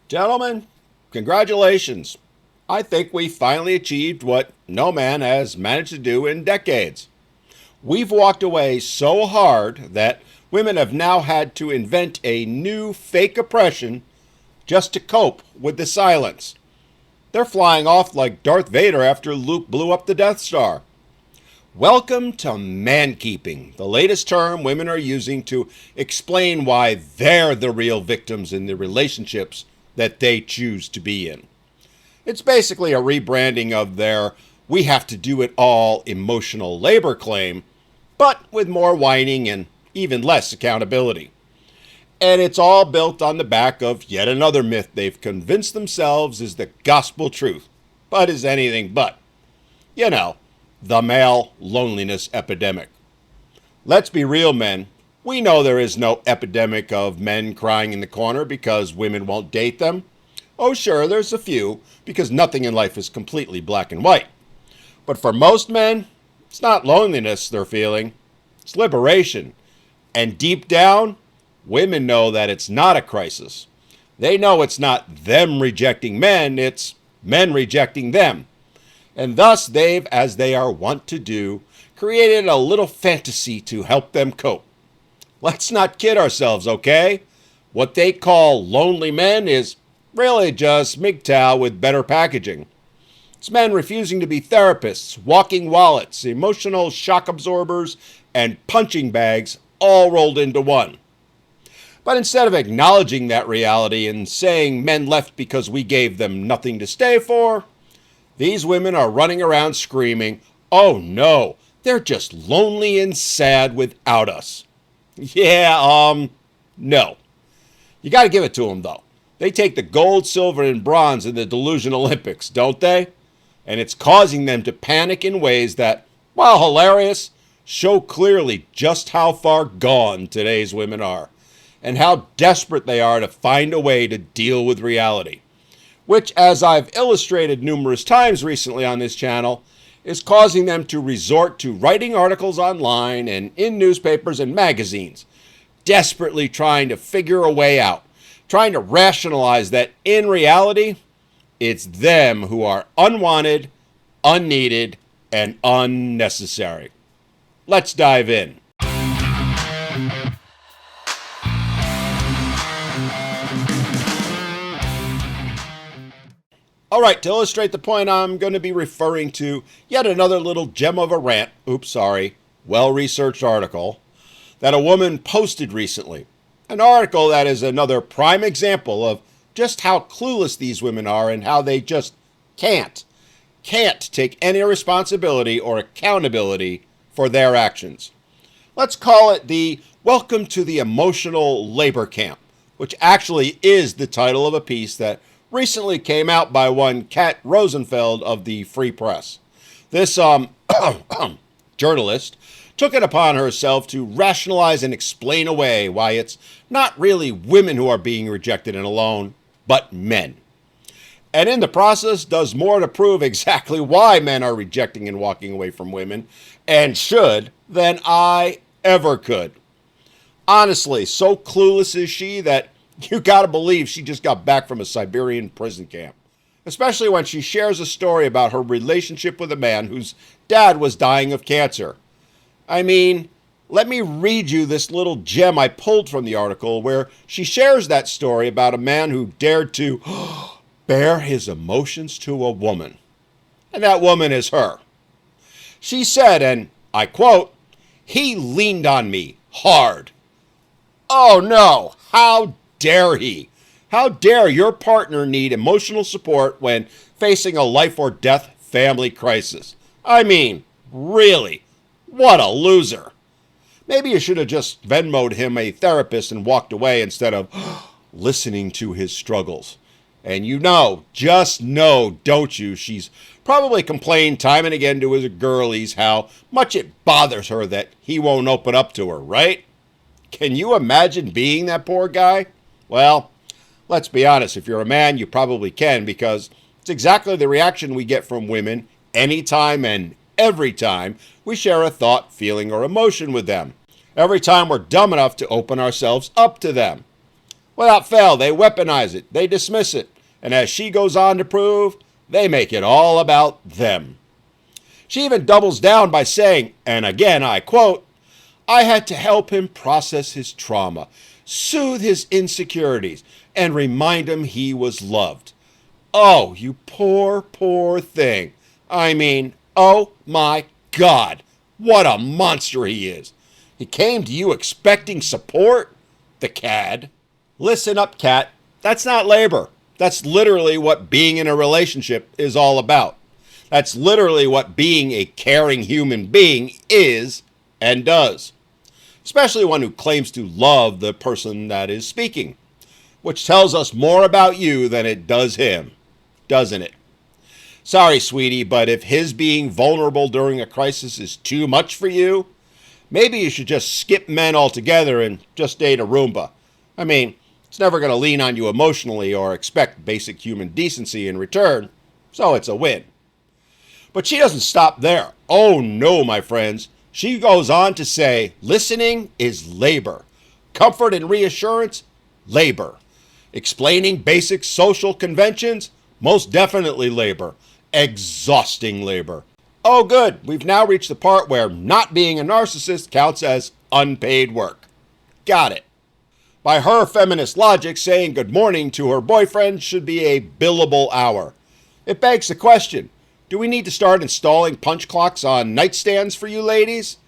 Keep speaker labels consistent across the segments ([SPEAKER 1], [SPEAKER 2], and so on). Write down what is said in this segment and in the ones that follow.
[SPEAKER 1] Gentlemen, congratulations. I think we finally achieved what no man has managed to do in decades. We've walked away so hard that women have now had to invent a new fake oppression just to cope with the silence. They're flying off like Darth Vader after Luke blew up the Death Star. Welcome to mankeeping, the latest term women are using to explain why they're the real victims in the relationships that they choose to be in. It's basically a rebranding of their we have to do it all emotional labor claim, but with more whining and even less accountability. And it's all built on the back of yet another myth they've convinced themselves is the gospel truth, but is anything but. You know, the male loneliness epidemic. Let's be real, men. We know there is no epidemic of men crying in the corner because women won't date them. Oh, sure, there's a few, because nothing in life is completely black and white. But for most men, it's not loneliness they're feeling. It's liberation. And deep down, women know that it's not a crisis. They know it's not them rejecting men, it's men rejecting them. And thus they've, as they are wont to do, created a little fantasy to help them cope. Let's not kid ourselves, okay? What they call lonely men is really just MGTOW with better packaging. It's men refusing to be therapists, walking wallets, emotional shock absorbers, and punching bags all rolled into one. But instead of acknowledging that reality and saying men left because we gave them nothing to stay for, these women are running around screaming, oh no, they're just lonely and sad without us. Yeah, no. You got to give it to them, though. They take the gold, silver, and bronze in the delusion Olympics, don't they? And it's causing them to panic in ways that, while hilarious, show clearly just how far gone today's women are, and how desperate they are to find a way to deal with reality. Which, as I've illustrated numerous times recently on this channel, is causing them to resort to writing articles online and in newspapers and magazines, desperately trying to figure a way out, trying to rationalize that in reality, it's them who are unwanted, unneeded, and unnecessary. Let's dive in. All right, to illustrate the point, I'm going to be referring to yet another little gem of a rant, well-researched article that a woman posted recently. An article that is another prime example of just how clueless these women are and how they just can't take any responsibility or accountability for their actions. Let's call it the Welcome to the Emotional Labor Camp, which actually is the title of a piece that recently came out by one Kat Rosenfield of the Free Press. This journalist took it upon herself to rationalize and explain away why it's not really women who are being rejected and alone, but men. And in the process does more to prove exactly why men are rejecting and walking away from women, and should, than I ever could. Honestly, so clueless is she that you gotta believe she just got back from a Siberian prison camp. Especially when she shares a story about her relationship with a man whose dad was dying of cancer. I mean, let me read you this little gem I pulled from the article where she shares that story about a man who dared to bare his emotions to a woman. And that woman is her. She said, and I quote, "He leaned on me hard." Oh no, how dare he? How dare your partner need emotional support when facing a life or death family crisis? I mean, really, what a loser. Maybe you should have just Venmo'd him a therapist and walked away instead of listening to his struggles. And you know, just know, don't you, she's probably complained time and again to his girlies how much it bothers her that he won't open up to her, right? Can you imagine being that poor guy? Well, let's be honest, if you're a man, you probably can, because it's exactly the reaction we get from women anytime and every time we share a thought, feeling, or emotion with them. Every time we're dumb enough to open ourselves up to them. Without fail, they weaponize it, they dismiss it, and as she goes on to prove, they make it all about them. She even doubles down by saying, and again I quote, "I had to help him process his trauma, soothe his insecurities, and remind him he was loved." Oh, you poor, poor thing. I mean, oh my God, what a monster he is. He came to you expecting support? The cad. Listen up, cat. That's not labor. That's literally what being in a relationship is all about. That's literally what being a caring human being is and does. Especially one who claims to love the person that is speaking, which tells us more about you than it does him, doesn't it? Sorry, sweetie, but if his being vulnerable during a crisis is too much for you, maybe you should just skip men altogether and just date a Roomba. I mean, it's never going to lean on you emotionally or expect basic human decency in return, so it's a win. But she doesn't stop there. Oh no, my friends. She goes on to say, listening is labor. Comfort and reassurance, labor. Explaining basic social conventions, most definitely labor. Exhausting labor. Oh good, we've now reached the part where not being a narcissist counts as unpaid work. Got it. By her feminist logic, saying good morning to her boyfriend should be a billable hour. It begs the question, do we need to start installing punch clocks on nightstands for you ladies?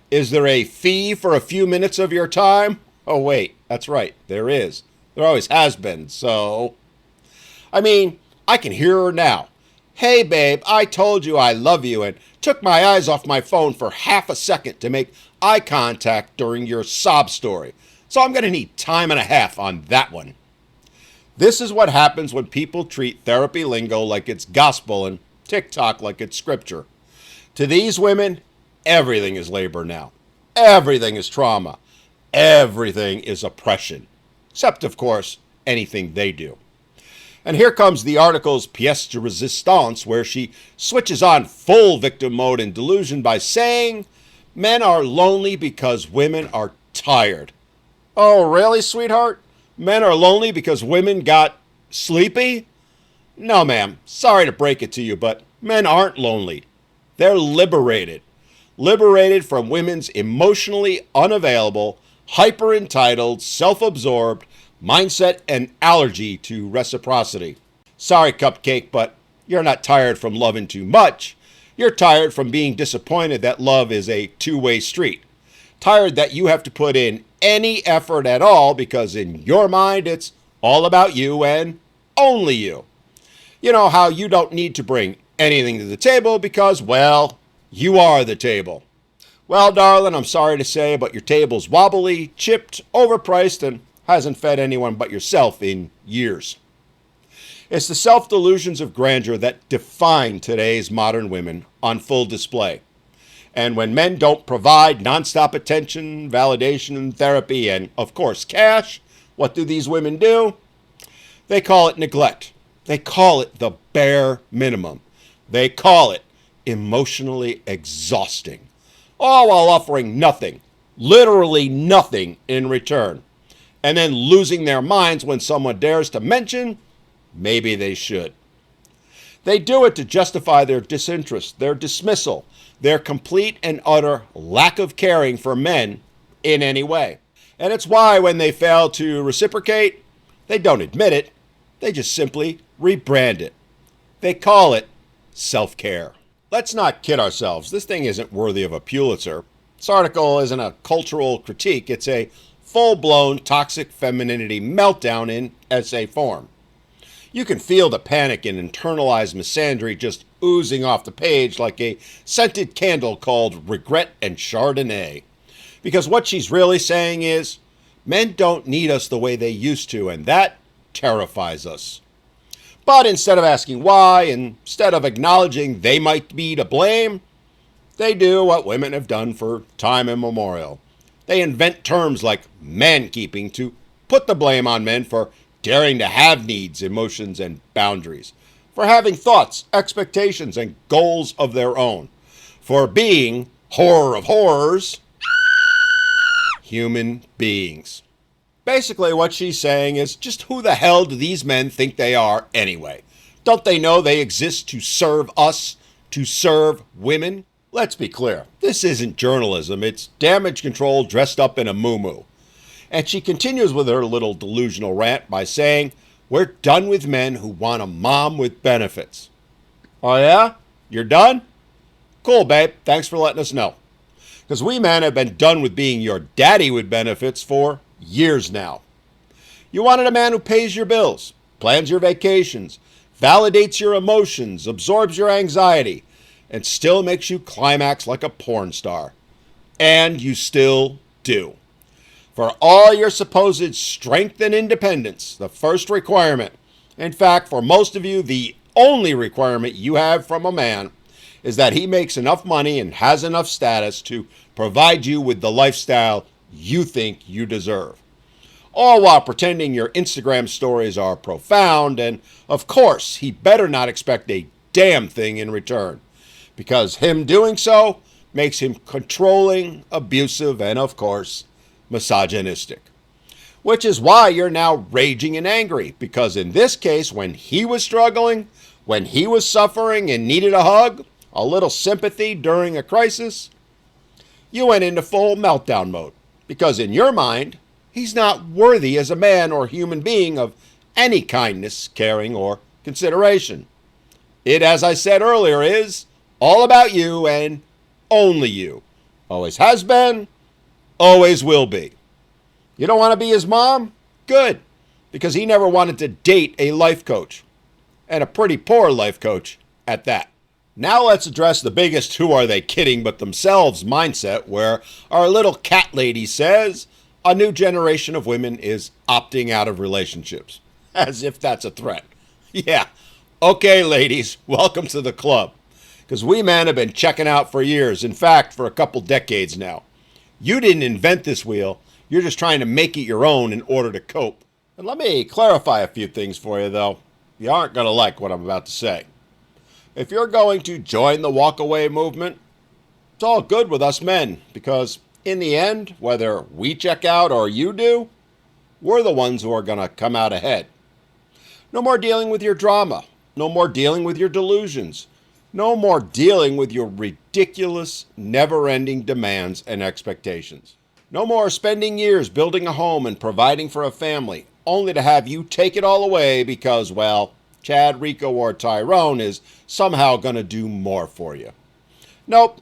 [SPEAKER 1] Is there a fee for a few minutes of your time? Oh wait, that's right, there is. There always has been, so... I mean, I can hear her now. Hey babe, I told you I love you and took my eyes off my phone for half a second to make eye contact during your sob story. So I'm going to need time and a half on that one. This is what happens when people treat therapy lingo like it's gospel and TikTok like it's scripture. To these women, everything is labor now. Everything is trauma. Everything is oppression. Except, of course, anything they do. And here comes the article's pièce de résistance, where she switches on full victim mode and delusion by saying, men are lonely because women are tired. Oh, really, sweetheart? Men are lonely because women got sleepy? No, ma'am. Sorry to break it to you, but men aren't lonely. They're liberated. Liberated from women's emotionally unavailable, hyper-entitled, self-absorbed mindset and allergy to reciprocity. Sorry, Cupcake, but you're not tired from loving too much. You're tired from being disappointed that love is a two-way street. Tired that you have to put in any effort at all because in your mind it's all about you and only you. You know how you don't need to bring anything to the table because, well, you are the table. Well, darling, I'm sorry to say, but your table's wobbly, chipped, overpriced, and hasn't fed anyone but yourself in years. It's the self-delusions of grandeur that define today's modern women on full display. And when men don't provide nonstop attention, validation, therapy, and, of course, cash, what do these women do? They call it neglect. They call it the bare minimum. They call it emotionally exhausting. All while offering nothing, literally nothing in return. And then losing their minds when someone dares to mention, maybe they should. They do it to justify their disinterest, their dismissal, their complete and utter lack of caring for men in any way. And it's why when they fail to reciprocate, they don't admit it, they just simply rebrand it. They call it self-care. Let's not kid ourselves, this thing isn't worthy of a Pulitzer. This article isn't a cultural critique, it's a full-blown toxic femininity meltdown in essay form. You can feel the panic and internalized misandry just oozing off the page like a scented candle called Regret and Chardonnay. Because what she's really saying is, men don't need us the way they used to, and that terrifies us. But instead of asking why, instead of acknowledging they might be to blame, they do what women have done for time immemorial. They invent terms like mankeeping to put the blame on men for daring to have needs, emotions, and boundaries, for having thoughts, expectations, and goals of their own, for being, horror of horrors, human beings. Basically, what she's saying is, just who the hell do these men think they are anyway? Don't they know they exist to serve us, to serve women? Let's be clear, this isn't journalism, it's damage control dressed up in a muumuu. And she continues with her little delusional rant by saying, we're done with men who want a mom with benefits. Oh yeah? You're done? Cool, babe. Thanks for letting us know. Because we men have been done with being your daddy with benefits for years now. You wanted a man who pays your bills, plans your vacations, validates your emotions, absorbs your anxiety, and still makes you climax like a porn star. And you still do. For all your supposed strength and independence, the first requirement, in fact, for most of you, the only requirement you have from a man, is that he makes enough money and has enough status to provide you with the lifestyle you think you deserve. All while pretending your Instagram stories are profound, and of course, he better not expect a damn thing in return, because him doing so makes him controlling, abusive, and of course, misogynistic. Which is why you're now raging and angry, because in this case, when he was struggling, when he was suffering and needed a hug, a little sympathy during a crisis, you went into full meltdown mode, because in your mind, he's not worthy as a man or human being of any kindness, caring, or consideration. It, as I said earlier, is all about you and only you. Always has been, always will be. You don't want to be his mom? Good, because he never wanted to date a life coach, and a pretty poor life coach at that. Now let's address the biggest who are they kidding but themselves mindset, where our little cat lady says a new generation of women is opting out of relationships. As if that's a threat. Yeah, okay ladies, welcome to the club. Because we men have been checking out for years, in fact for a couple decades now. You didn't invent this wheel, you're just trying to make it your own in order to cope. And let me clarify a few things for you though. You aren't going to like what I'm about to say. If you're going to join the walk-away movement, it's all good with us men, because in the end, whether we check out or you do, we're the ones who are going to come out ahead. No more dealing with your drama. No more dealing with your delusions. No more dealing with your ridiculous, never-ending demands and expectations. No more spending years building a home and providing for a family, only to have you take it all away because, well, Chad, Rico, or Tyrone is somehow going to do more for you. Nope.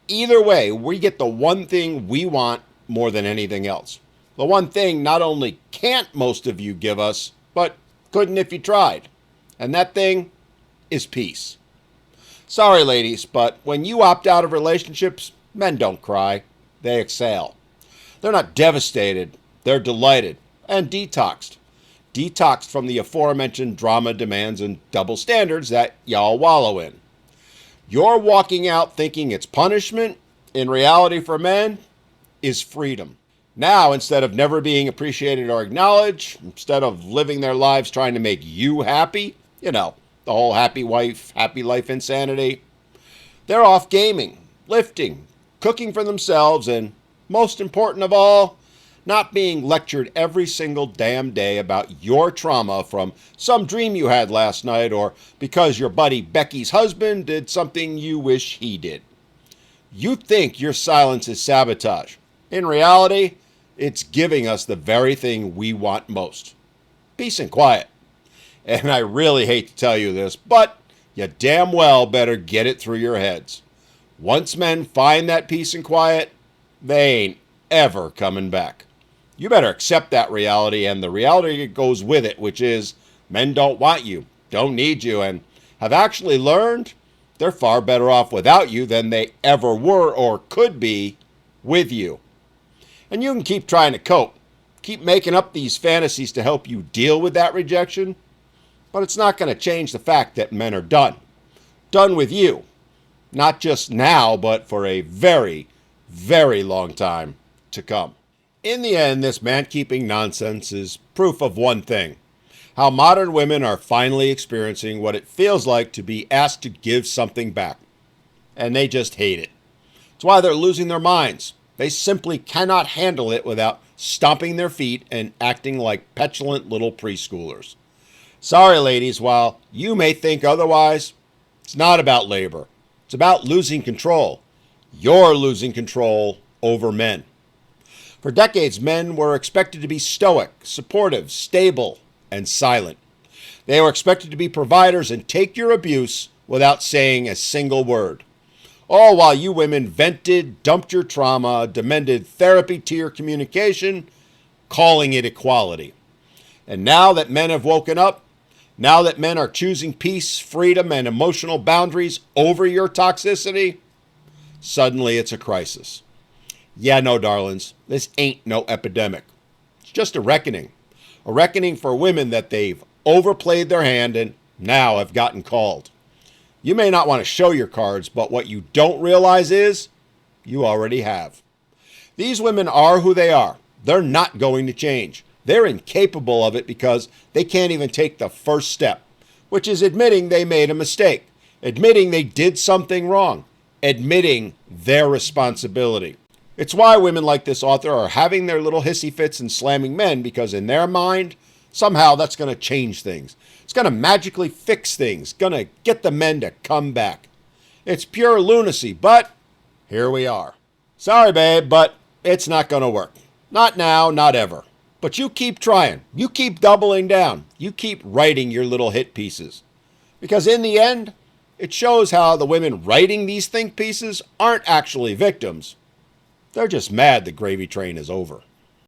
[SPEAKER 1] Either way, we get the one thing we want more than anything else. The one thing not only can't most of you give us, but couldn't if you tried. And that thing is peace. Sorry, ladies, but when you opt out of relationships, men don't cry. They exhale. They're not devastated. They're delighted and detoxed. Detoxed from the aforementioned drama, demands, and double standards that y'all wallow in. You're walking out thinking it's punishment. In reality for men, is freedom. Now, instead of never being appreciated or acknowledged, instead of living their lives trying to make you happy, you know, the whole happy wife, happy life insanity, they're off gaming, lifting, cooking for themselves, and most important of all, not being lectured every single damn day about your trauma from some dream you had last night or because your buddy Becky's husband did something you wish he did. You think your silence is sabotage. In reality, it's giving us the very thing we want most. Peace and quiet. And I really hate to tell you this, but you damn well better get it through your heads. Once men find that peace and quiet, they ain't ever coming back. You better accept that reality and the reality that goes with it, which is men don't want you, don't need you, and have actually learned they're far better off without you than they ever were or could be with you. And you can keep trying to cope, keep making up these fantasies to help you deal with that rejection, but it's not going to change the fact that men are done. Done with you. Not just now, but for a very, very long time to come. In the end, this man-keeping nonsense is proof of one thing: how modern women are finally experiencing what it feels like to be asked to give something back. And they just hate it. It's why they're losing their minds. They simply cannot handle it without stomping their feet and acting like petulant little preschoolers. Sorry, ladies, while you may think otherwise, it's not about labor. It's about losing control. You're losing control over men. For decades, men were expected to be stoic, supportive, stable, and silent. They were expected to be providers and take your abuse without saying a single word. All while you women vented, dumped your trauma, demanded therapy to your communication, calling it equality. And now that men have woken up, now that men are choosing peace, freedom, and emotional boundaries over your toxicity, suddenly it's a crisis. Yeah, no, darlings, this ain't no epidemic. It's just a reckoning for women that they've overplayed their hand and now have gotten called. You may not want to show your cards, but what you don't realize is you already have. These women are who they are. They're not going to change. They're incapable of it because they can't even take the first step, which is admitting they made a mistake, admitting they did something wrong, admitting their responsibility. It's why women like this author are having their little hissy fits and slamming men, because in their mind, somehow that's going to change things. It's going to magically fix things, going to get the men to come back. It's pure lunacy, but here we are. Sorry, babe, but it's not going to work. Not now, not ever. But you keep trying. You keep doubling down. You keep writing your little hit pieces. Because in the end, it shows how the women writing these think pieces aren't actually victims. They're just mad the gravy train is over.